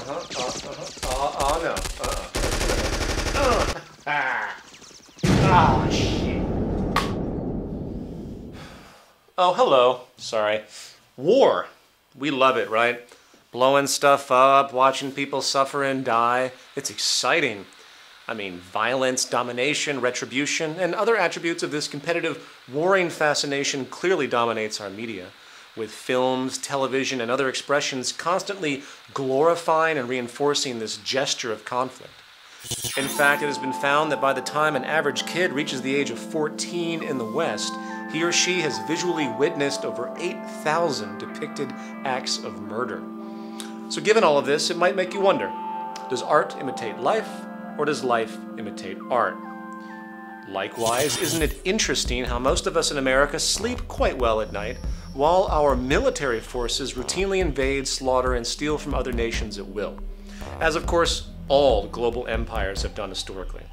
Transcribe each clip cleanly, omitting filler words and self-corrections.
Oh, no. Ah, shit. Oh, hello. Sorry. War. We love it, right? Blowing stuff up, watching people suffer and die. It's exciting. I mean, violence, domination, retribution, and other attributes of this competitive, warring fascination clearly dominates our media, with films, television, and other expressions constantly glorifying and reinforcing this gesture of conflict. In fact, it has been found that by the time an average kid reaches the age of 14 in the West, he or she has visually witnessed over 8,000 depicted acts of murder. So given all of this, it might make you wonder, does art imitate life, or does life imitate art? Likewise, isn't it interesting how most of us in America sleep quite well at night, while our military forces routinely invade, slaughter, and steal from other nations at will? As of course, all global empires have done historically.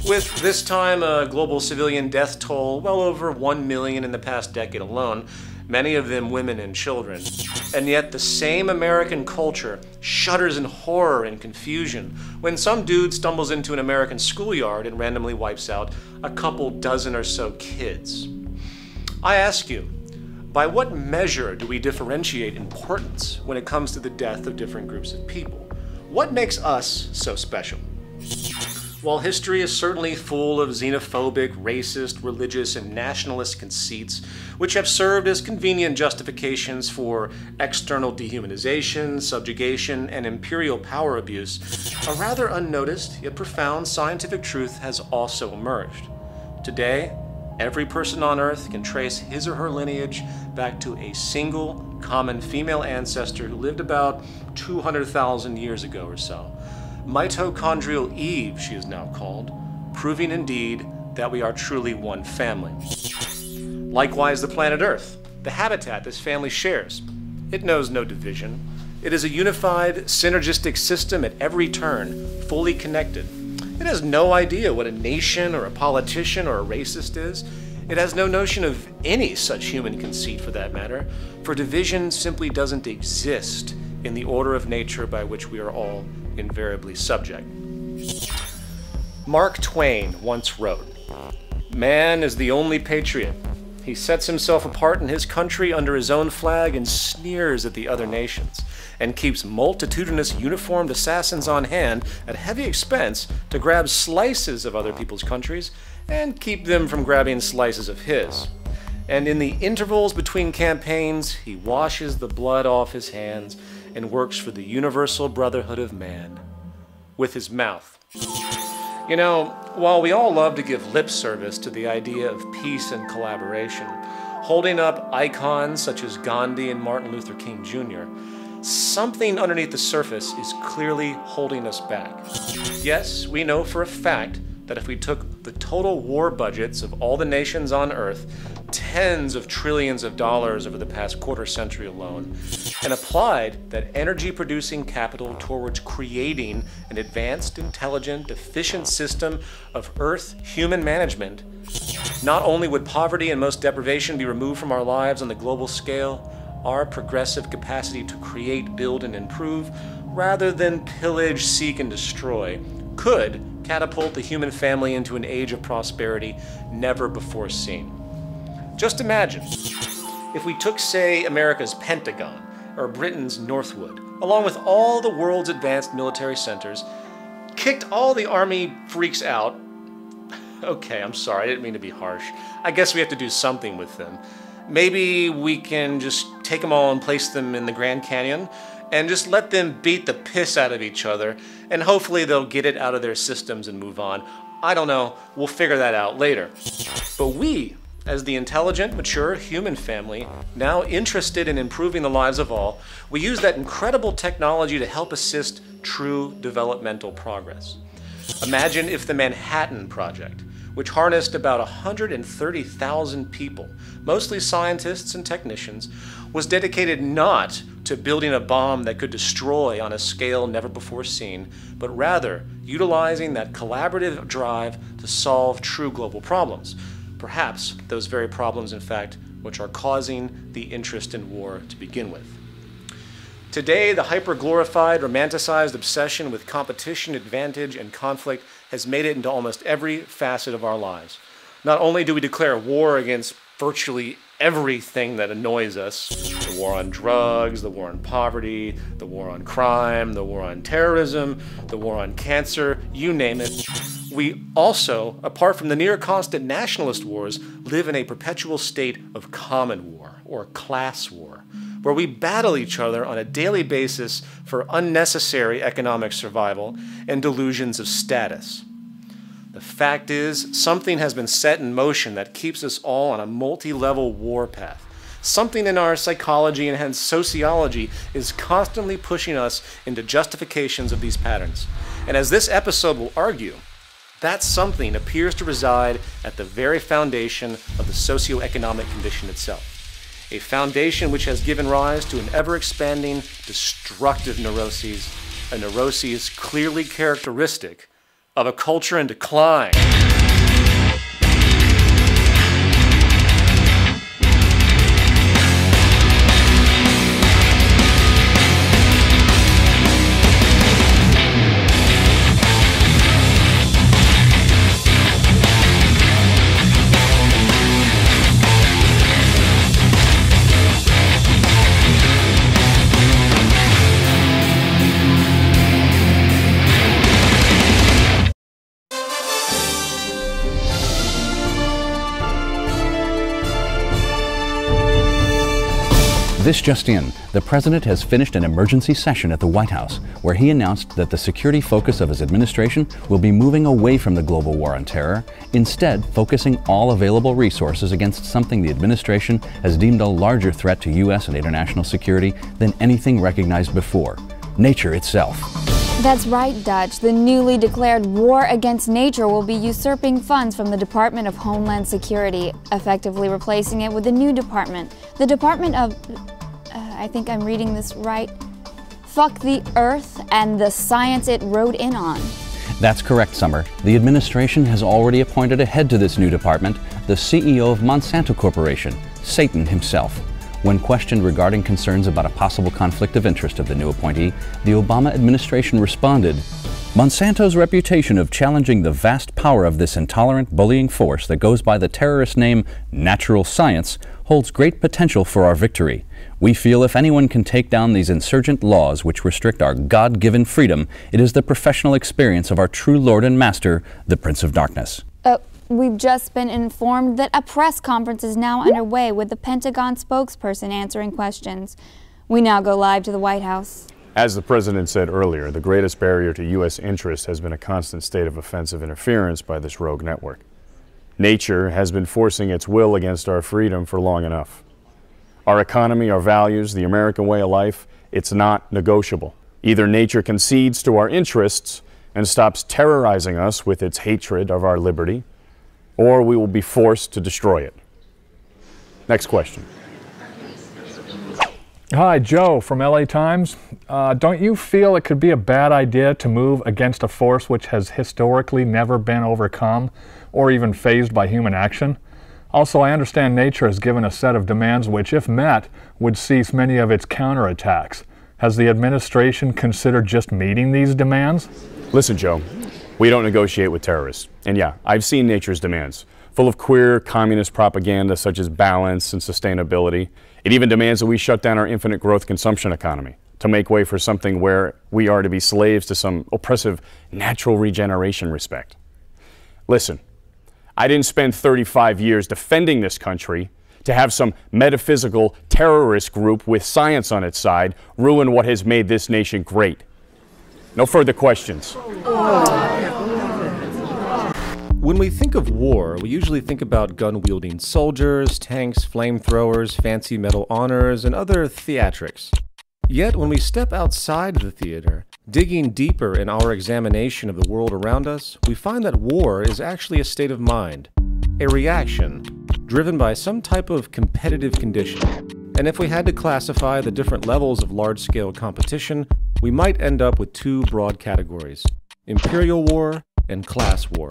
With this time a global civilian death toll well over 1 million in the past decade alone, many of them women and children. And yet the same American culture shudders in horror and confusion when some dude stumbles into an American schoolyard and randomly wipes out a couple dozen or so kids. I ask you, by what measure do we differentiate importance when it comes to the death of different groups of people? What makes us so special? While history is certainly full of xenophobic, racist, religious, and nationalist conceits, which have served as convenient justifications for external dehumanization, subjugation, and imperial power abuse, a rather unnoticed yet profound scientific truth has also emerged. Today, every person on Earth can trace his or her lineage back to a single, common female ancestor who lived about 200,000 years ago or so. Mitochondrial Eve, she is now called, proving indeed that we are truly one family. Likewise, the planet Earth, the habitat this family shares. It knows no division. It is a unified, synergistic system at every turn, fully connected. It has no idea what a nation or a politician or a racist is. It has no notion of any such human conceit for that matter, for division simply doesn't exist in the order of nature by which we are all invariably subject. Mark Twain once wrote, "Man is the only patriot. He sets himself apart in his country under his own flag and sneers at the other nations, and keeps multitudinous uniformed assassins on hand at heavy expense to grab slices of other people's countries and keep them from grabbing slices of his. And in the intervals between campaigns, he washes the blood off his hands and works for the universal brotherhood of man with his mouth." You know, while we all love to give lip service to the idea of peace and collaboration, holding up icons such as Gandhi and Martin Luther King Jr., something underneath the surface is clearly holding us back. Yes, we know for a fact that if we took the total war budgets of all the nations on Earth, tens of trillions of dollars over the past quarter century alone, and applied that energy-producing capital towards creating an advanced, intelligent, efficient system of Earth human management, not only would poverty and most deprivation be removed from our lives on the global scale, our progressive capacity to create, build, and improve, rather than pillage, seek, and destroy, could catapult the human family into an age of prosperity never before seen. Just imagine, if we took, say, America's Pentagon, or Britain's Northwood, along with all the world's advanced military centers, kicked all the army freaks out. Okay, I'm sorry, I didn't mean to be harsh. I guess we have to do something with them. Maybe we can just take them all and place them in the Grand Canyon and just let them beat the piss out of each other, and hopefully they'll get it out of their systems and move on. I don't know, we'll figure that out later. But we, as the intelligent, mature human family, now interested in improving the lives of all, we use that incredible technology to help assist true developmental progress. Imagine if the Manhattan Project, which harnessed about 130,000 people, mostly scientists and technicians, was dedicated not to building a bomb that could destroy on a scale never before seen, but rather utilizing that collaborative drive to solve true global problems. Perhaps those very problems, in fact, which are causing the interest in war to begin with. Today, the hyper-glorified, romanticized obsession with competition, advantage, and conflict has made it into almost every facet of our lives. Not only do we declare war against virtually everything that annoys us, the war on drugs, the war on poverty, the war on crime, the war on terrorism, the war on cancer, you name it. We also, apart from the near constant nationalist wars, live in a perpetual state of common war, or class war, where we battle each other on a daily basis for unnecessary economic survival and delusions of status. The fact is, something has been set in motion that keeps us all on a multi-level war path. Something in our psychology and hence sociology is constantly pushing us into justifications of these patterns. And as this episode will argue, that something appears to reside at the very foundation of the socioeconomic condition itself. A foundation which has given rise to an ever-expanding, destructive neuroses, a neuroses clearly characteristic of a culture in decline. This just in, the President has finished an emergency session at the White House, where he announced that the security focus of his administration will be moving away from the global war on terror, instead focusing all available resources against something the administration has deemed a larger threat to U.S. and international security than anything recognized before: nature itself. That's right, Dutch. The newly declared war against nature will be usurping funds from the Department of Homeland Security, effectively replacing it with a new department. The Department of... I think I'm reading this right. Fuck the Earth and the science it rode in on. That's correct, Summer. The administration has already appointed a head to this new department, the CEO of Monsanto Corporation, Satan himself. When questioned regarding concerns about a possible conflict of interest of the new appointee, the Obama administration responded, "Monsanto's reputation of challenging the vast power of this intolerant, bullying force that goes by the terrorist name Natural Science holds great potential for our victory. We feel if anyone can take down these insurgent laws which restrict our God-given freedom, it is the professional experience of our true Lord and Master, the Prince of Darkness." We've just been informed that a press conference is now underway with the Pentagon spokesperson answering questions. We now go live to the White House. As the President said earlier, the greatest barrier to U.S. interest has been a constant state of offensive interference by this rogue network. Nature has been forcing its will against our freedom for long enough. Our economy, our values, the American way of life, it's not negotiable. Either nature concedes to our interests and stops terrorizing us with its hatred of our liberty, or we will be forced to destroy it. Next question. Hi, Joe from LA Times. Don't you feel it could be a bad idea to move against a force which has historically never been overcome or even phased by human action? Also, I understand nature has given a set of demands which, if met, would cease many of its counterattacks. Has the administration considered just meeting these demands? Listen, Joe, we don't negotiate with terrorists. And yeah, I've seen nature's demands, full of queer communist propaganda such as balance and sustainability. It even demands that we shut down our infinite growth consumption economy to make way for something where we are to be slaves to some oppressive natural regeneration respect. Listen, I didn't spend 35 years defending this country to have some metaphysical terrorist group with science on its side ruin what has made this nation great. No further questions. When we think of war, we usually think about gun-wielding soldiers, tanks, flamethrowers, fancy medal honors, and other theatrics. Yet, when we step outside the theater, digging deeper in our examination of the world around us, we find that war is actually a state of mind, a reaction, driven by some type of competitive condition. And if we had to classify the different levels of large-scale competition, we might end up with two broad categories: imperial war and class war.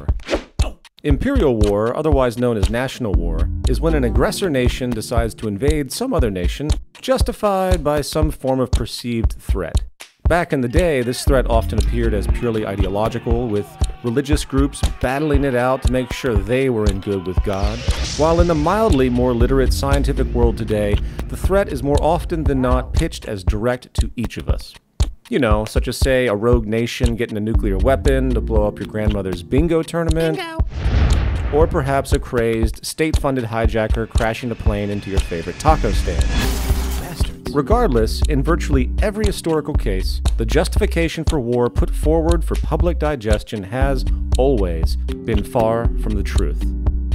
Imperial war, otherwise known as national war, is when an aggressor nation decides to invade some other nation, justified by some form of perceived threat. Back in the day, this threat often appeared as purely ideological, with religious groups battling it out to make sure they were in good with God. While in the mildly more literate scientific world today, the threat is more often than not pitched as direct to each of us. You know, such as, say, a rogue nation getting a nuclear weapon to blow up your grandmother's bingo tournament. Bingo. Or perhaps a crazed, state-funded hijacker crashing a plane into your favorite taco stand. Bastards. Regardless, in virtually every historical case, the justification for war put forward for public digestion has, always, been far from the truth.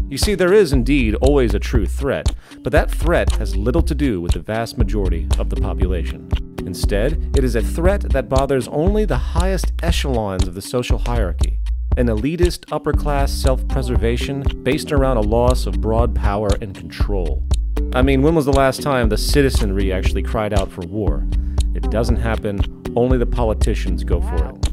You see, there is indeed always a true threat, but that threat has little to do with the vast majority of the population. Instead, it is a threat that bothers only the highest echelons of the social hierarchy, an elitist upper-class self-preservation based around a loss of broad power and control. I mean, when was the last time the citizenry actually cried out for war? It doesn't happen, only the politicians go for it.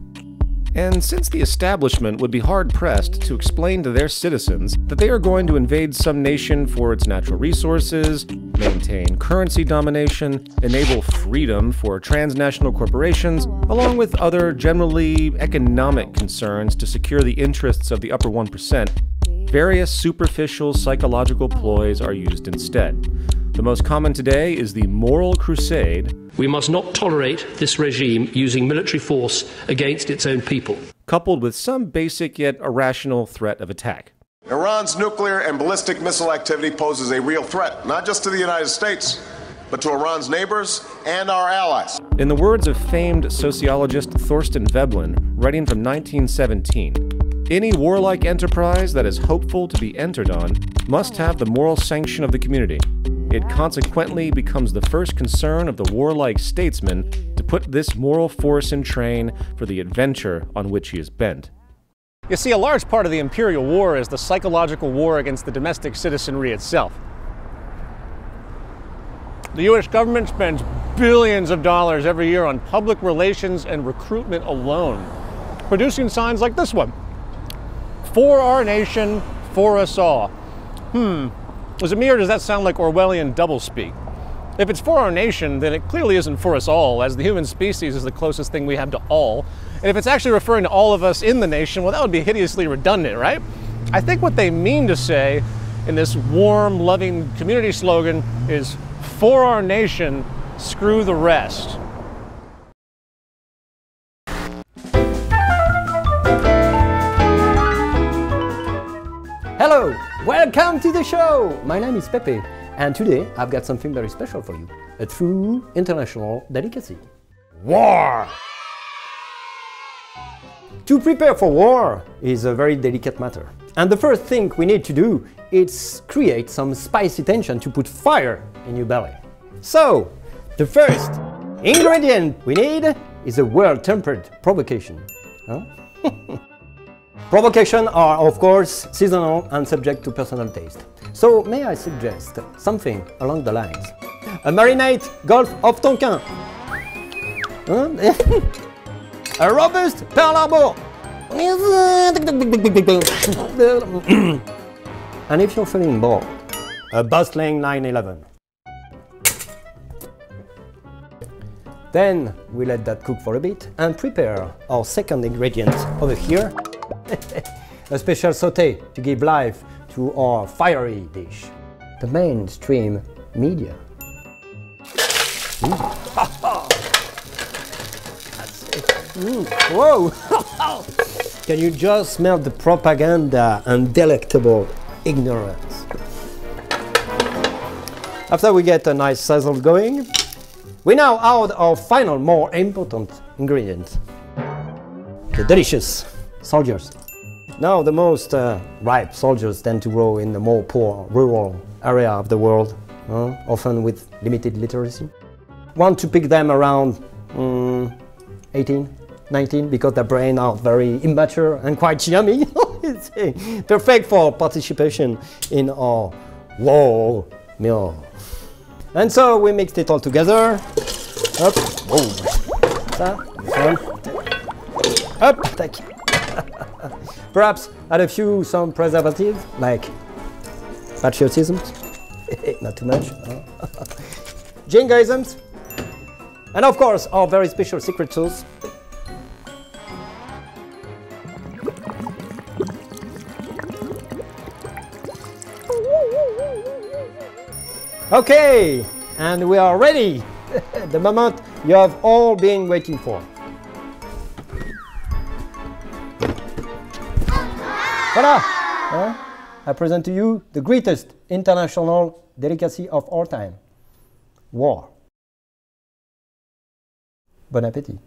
And since the establishment would be hard-pressed to explain to their citizens that they are going to invade some nation for its natural resources, maintain currency domination, enable freedom for transnational corporations, along with other generally economic concerns to secure the interests of the upper 1%, various superficial psychological ploys are used instead. The most common today is the moral crusade. We must not tolerate this regime using military force against its own people, coupled with some basic yet irrational threat of attack. Iran's nuclear and ballistic missile activity poses a real threat, not just to the United States, but to Iran's neighbors and our allies. In the words of famed sociologist Thorstein Veblen, writing from 1917, any warlike enterprise that is hopeful to be entered on must have the moral sanction of the community. It consequently becomes the first concern of the warlike statesman to put this moral force in train for the adventure on which he is bent. You see, a large part of the imperial war is the psychological war against the domestic citizenry itself. The U.S. government spends billions of dollars every year on public relations and recruitment alone, producing signs like this one. For our nation, for us all. Is it me or does that sound like Orwellian doublespeak? If it's for our nation, then it clearly isn't for us all, as the human species is the closest thing we have to all. And if it's actually referring to all of us in the nation, well, that would be hideously redundant, right? I think what they mean to say in this warm, loving community slogan is, for our nation, screw the rest. Hello, welcome to the show! My name is Pepe, and today I've got something very special for you. A true international delicacy. War! To prepare for war is a very delicate matter. And the first thing we need to do is create some spicy tension to put fire in your belly. So, the first ingredient we need is a well-tempered provocation. Huh? Provocations are, of course, seasonal and subject to personal taste. So, may I suggest something along the lines? A marinade Gulf of Tonkin. A robust Pearl Harbor. And if you're feeling bored, a bustling 9/11. Then we let that cook for a bit and prepare our second ingredient over here. A special sauté to give life to our fiery dish. The mainstream media. Whoa! Can you just smell the propaganda and delectable ignorance? After we get a nice sizzle going, we now add our final, more important ingredient. The delicious soldiers. Now, the most ripe soldiers tend to grow in the more poor, rural area of the world, often with limited literacy. Want to pick them around 18, 19, because their brains are very immature and quite yummy. It's perfect for participation in our war meal. And so we mixed it all together. Up, boom. Up, thank you. Perhaps add a few some preservatives like patriotism, not too much, jingoism, and of course our very special secret sauce. Okay, and we are ready. The moment you have all been waiting for. Voila! I present to you the greatest international delicacy of all time. War. Bon appétit.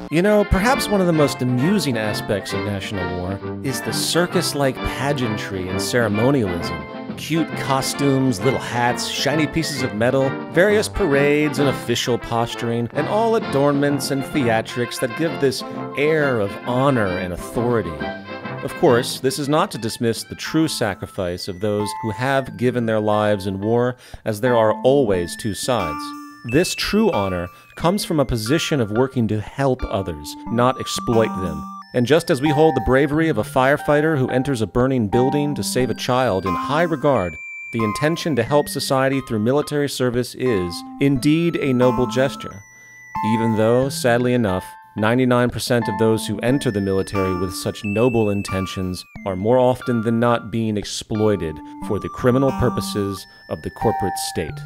You know, perhaps one of the most amusing aspects of national war is the circus-like pageantry and ceremonialism. Cute costumes, little hats, shiny pieces of metal, various parades and official posturing, and all adornments and theatrics that give this air of honor and authority. Of course, this is not to dismiss the true sacrifice of those who have given their lives in war, as there are always two sides. This true honor comes from a position of working to help others, not exploit them. And just as we hold the bravery of a firefighter who enters a burning building to save a child in high regard, the intention to help society through military service is, indeed, a noble gesture. Even though, sadly enough, 99% of those who enter the military with such noble intentions are more often than not being exploited for the criminal purposes of the corporate state.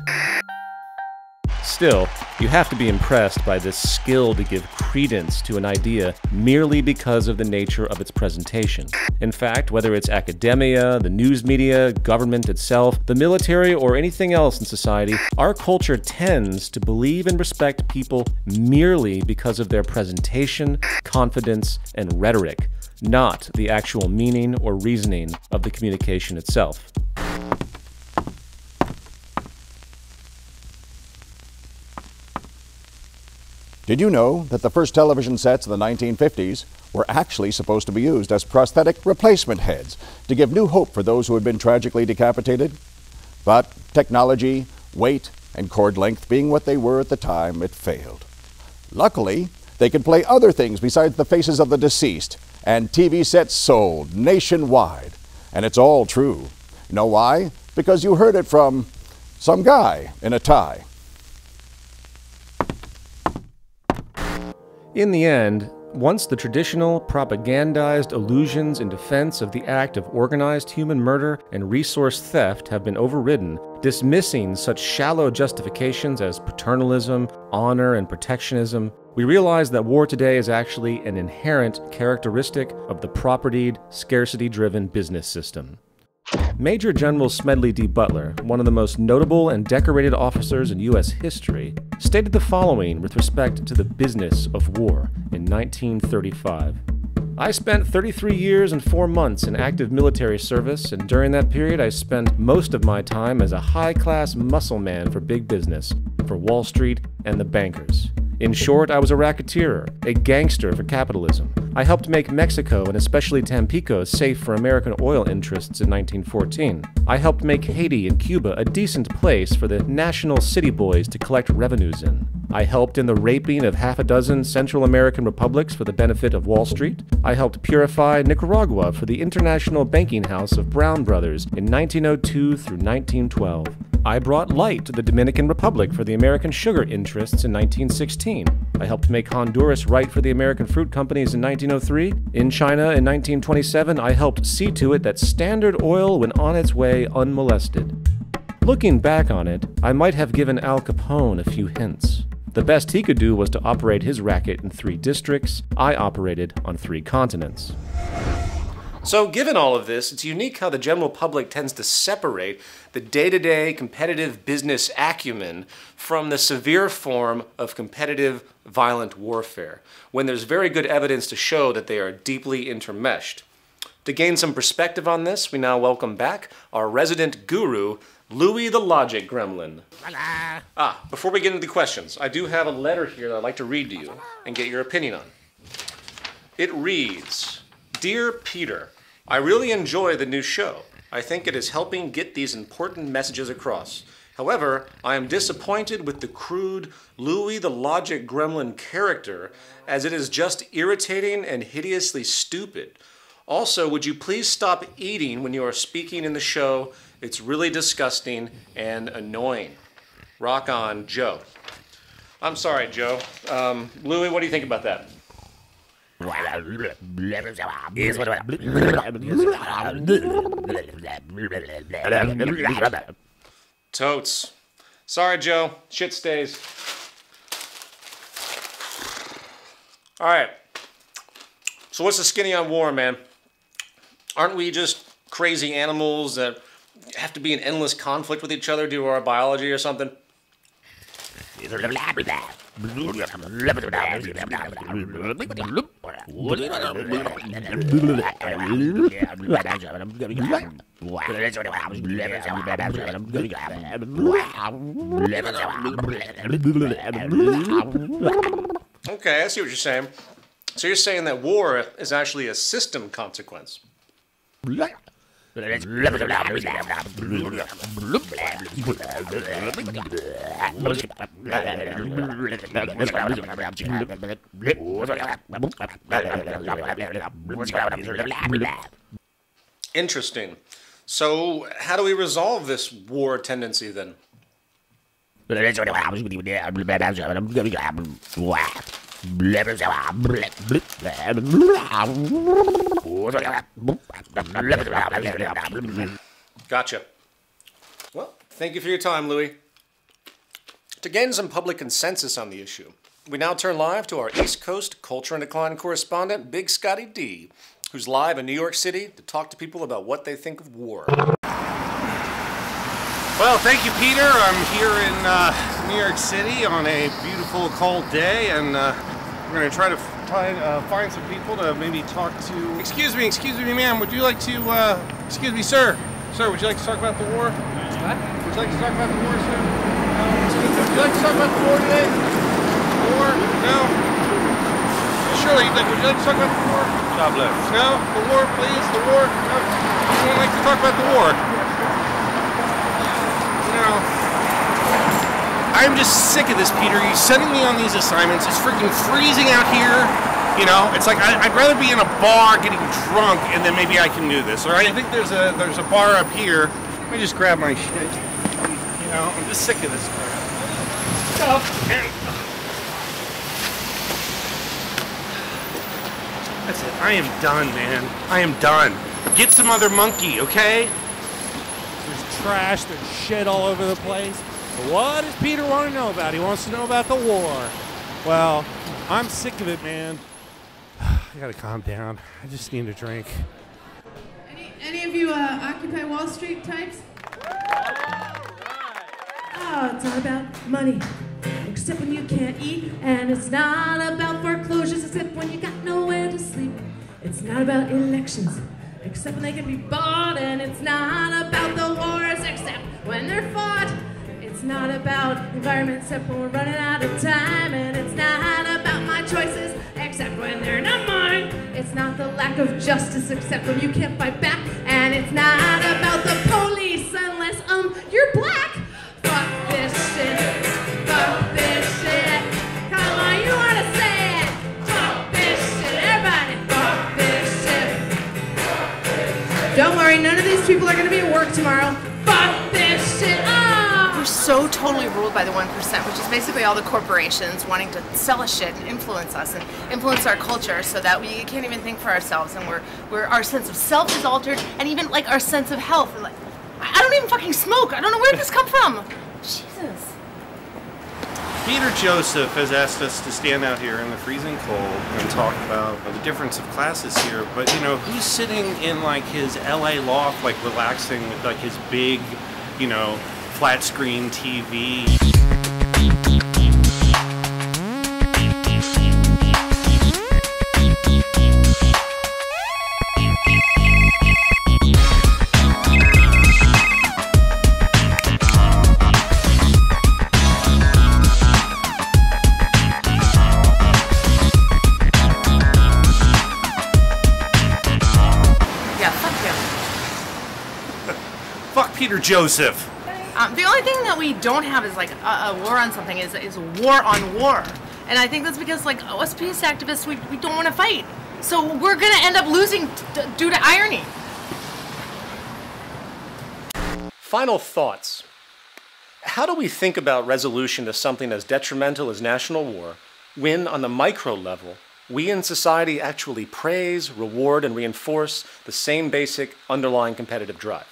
Still, you have to be impressed by this skill to give credence to an idea merely because of the nature of its presentation. In fact, whether it's academia, the news media, government itself, the military, or anything else in society, our culture tends to believe and respect people merely because of their presentation, confidence, and rhetoric, not the actual meaning or reasoning of the communication itself. Did you know that the first television sets of the 1950s were actually supposed to be used as prosthetic replacement heads to give new hope for those who had been tragically decapitated? But technology, weight, and cord length being what they were at the time, it failed. Luckily, they could play other things besides the faces of the deceased, and TV sets sold nationwide. And it's all true. You know why? Because you heard it from some guy in a tie. In the end, once the traditional, propagandized allusions in defense of the act of organized human murder and resource theft have been overridden, dismissing such shallow justifications as paternalism, honor, and protectionism, we realize that war today is actually an inherent characteristic of the propertied, scarcity-driven business system. Major General Smedley D. Butler, one of the most notable and decorated officers in U.S. history, stated the following with respect to the business of war in 1935. I spent 33 years and 4 months in active military service, and during that period I spent most of my time as a high-class muscle man for big business, for Wall Street and the bankers. In short, I was a racketeer, a gangster for capitalism. I helped make Mexico, and especially Tampico, safe for American oil interests in 1914. I helped make Haiti and Cuba a decent place for the national city boys to collect revenues in. I helped in the raping of half a dozen Central American republics for the benefit of Wall Street. I helped purify Nicaragua for the International Banking House of Brown Brothers in 1902 through 1912. I brought light to the Dominican Republic for the American sugar interests in 1916. I helped make Honduras right for the American fruit companies in 1903. In China in 1927, I helped see to it that Standard Oil went on its way unmolested. Looking back on it, I might have given Al Capone a few hints. The best he could do was to operate his racket in 3 districts. I operated on 3 continents. So given all of this, it's unique how the general public tends to separate the day-to-day competitive business acumen from the severe form of competitive violent warfare, when there's very good evidence to show that they are deeply intermeshed. To gain some perspective on this, we now welcome back our resident guru, Louie the Logic Gremlin. Before we get into the questions, I do have a letter here that I'd like to read to you and get your opinion on. It reads, Dear Peter, I really enjoy the new show. I think it is helping get these important messages across. However, I am disappointed with the crude Louie the Logic Gremlin character, as it is just irritating and hideously stupid. Also, would you please stop eating when you are speaking in the show? It's really disgusting and annoying. Rock on, Joe. I'm sorry, Joe. Louie, what do you think about that? Totes. Sorry, Joe. Shit stays. All right. So what's the skinny on war, man? Aren't we just crazy animals that have to be in endless conflict with each other due to our biology or something? Okay, I see what you're saying. So you're saying that war is actually a system consequence. Interesting. So how do we resolve this war tendency then? Gotcha. Well, thank you for your time, Louie. To gain some public consensus on the issue, we now turn live to our East Coast Culture and Decline correspondent, Big Scotty D, who's live in New York City to talk to people about what they think of war. Well, thank you, Peter. I'm here in New York City on a beautiful, cold day, and we're going to try to find some people to maybe talk to. Excuse me, ma'am. Would you like to? Excuse me, sir. Sir, would you like to talk about the war? What? Would you like to talk about the war, sir? Would you like to talk about the war today? The war? No. Surely, would you like to talk about the war? God bless. No, the war, please. The war. No. You wouldn't like to talk about the war? No. I'm just sick of this, Peter. You're sending me on these assignments. It's freaking freezing out here. You know, it's like I'd rather be in a bar getting drunk, and then maybe I can do this. All right? I think there's a bar up here. Let me just grab my shit. You know, I'm just sick of this crap. That's it. I am done, man. I am done. Get some other monkey, okay? There's trash, there's shit all over the place. But what does Peter want to know about? He wants to know about the war. Well, I'm sick of it, man. I gotta calm down. I just need a drink. Any of you Occupy Wall Street types? Oh, it's not about money, except when you can't eat. And it's not about foreclosures, except when you got nowhere to sleep. It's not about elections, except when they can be bought. And it's not about the wars, except when they're fought. It's not about the environment, except when we're running out of time. And it's not about my choices, except when they're not mine. It's not the lack of justice, except when you can't fight back. And it's not about the police, unless you're black. Fuck this shit. Fuck this shit. Come on, you wanna say it. Fuck this shit. Everybody, fuck this shit. Don't worry, none of these people are gonna be at work tomorrow. Fuck this shit. We're so totally ruled by the 1%, which is basically all the corporations wanting to sell us shit and influence us and influence our culture so that we can't even think for ourselves, and we're our sense of self is altered, and even like our sense of health. And like, I don't even fucking smoke. I don't know where did this come from. Jesus. Peter Joseph has asked us to stand out here in the freezing cold and talk about the difference of classes here, but you know, who's sitting in like his LA loft, like relaxing with like his big, you know, flat screen TV. Yeah, fuck him. Fuck Peter Joseph. The only thing that we don't have is like a war on something is war on war. And I think that's because like us peace activists, we don't want to fight. So we're going to end up losing due to irony. Final thoughts. How do we think about resolution to something as detrimental as national war when, on the micro level, we in society actually praise, reward, and reinforce the same basic underlying competitive drive?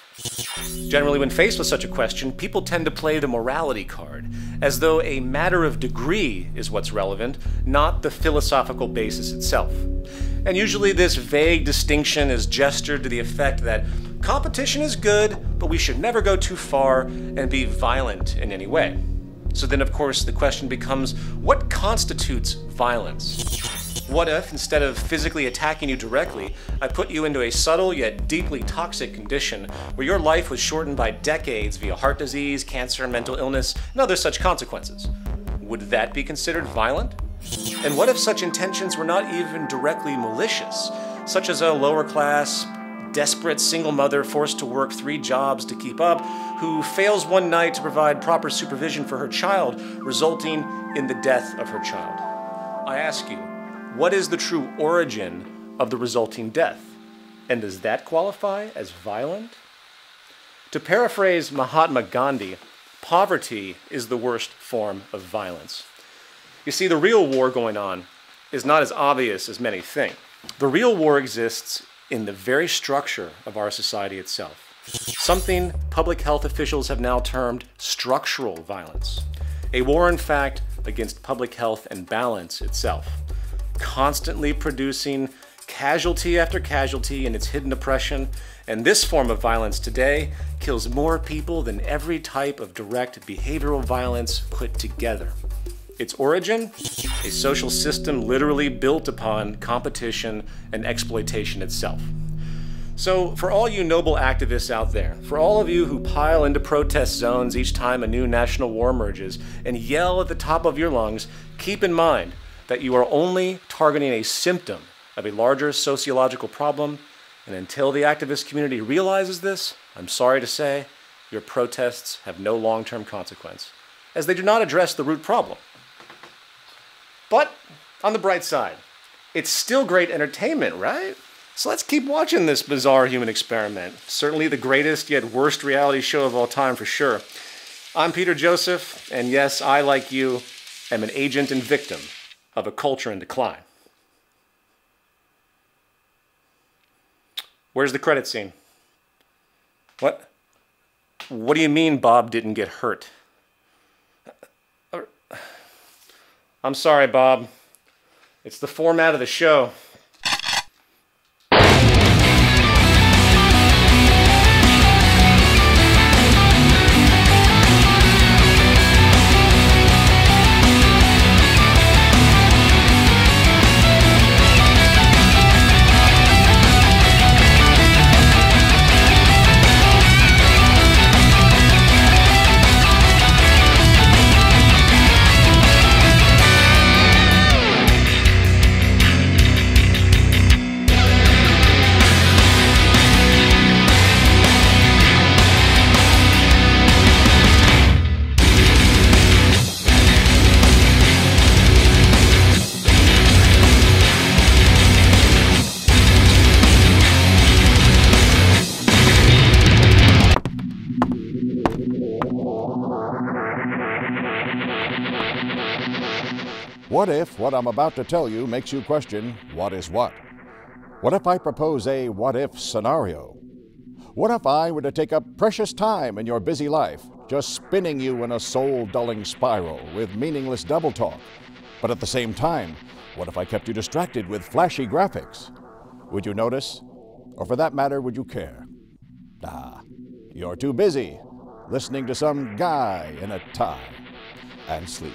Generally, when faced with such a question, people tend to play the morality card, as though a matter of degree is what's relevant, not the philosophical basis itself. And usually this vague distinction is gestured to the effect that competition is good, but we should never go too far and be violent in any way. So then, of course, the question becomes, what constitutes violence? What if, instead of physically attacking you directly, I put you into a subtle yet deeply toxic condition where your life was shortened by decades via heart disease, cancer, mental illness, and other such consequences? Would that be considered violent? And what if such intentions were not even directly malicious, such as a lower class, desperate single mother forced to work 3 jobs to keep up, who fails one night to provide proper supervision for her child, resulting in the death of her child? I ask you, what is the true origin of the resulting death? And does that qualify as violent? To paraphrase Mahatma Gandhi, poverty is the worst form of violence. You see, the real war going on is not as obvious as many think. The real war exists in the very structure of our society itself. Something public health officials have now termed structural violence. A war, in fact, against public health and balance itself, constantly producing casualty after casualty in its hidden oppression, and this form of violence today kills more people than every type of direct behavioral violence put together. Its origin? A social system literally built upon competition and exploitation itself. So, for all you noble activists out there, for all of you who pile into protest zones each time a new national war emerges and yell at the top of your lungs, keep in mind that you are only targeting a symptom of a larger sociological problem, and until the activist community realizes this, I'm sorry to say, your protests have no long-term consequence, as they do not address the root problem. But, on the bright side, it's still great entertainment, right? So let's keep watching this bizarre human experiment. Certainly the greatest yet worst reality show of all time for sure. I'm Peter Joseph, and yes, I, like you, am an agent and victim of a culture in decline. Where's the credit scene? What? What do you mean Bob didn't get hurt? I'm sorry, Bob. It's the format of the show. What if what I'm about to tell you makes you question what is what? What if I propose a what-if scenario? What if I were to take up precious time in your busy life, just spinning you in a soul-dulling spiral with meaningless double talk? But at the same time, what if I kept you distracted with flashy graphics? Would you notice? Or for that matter, would you care? Nah, you're too busy listening to some guy in a tie and sleep.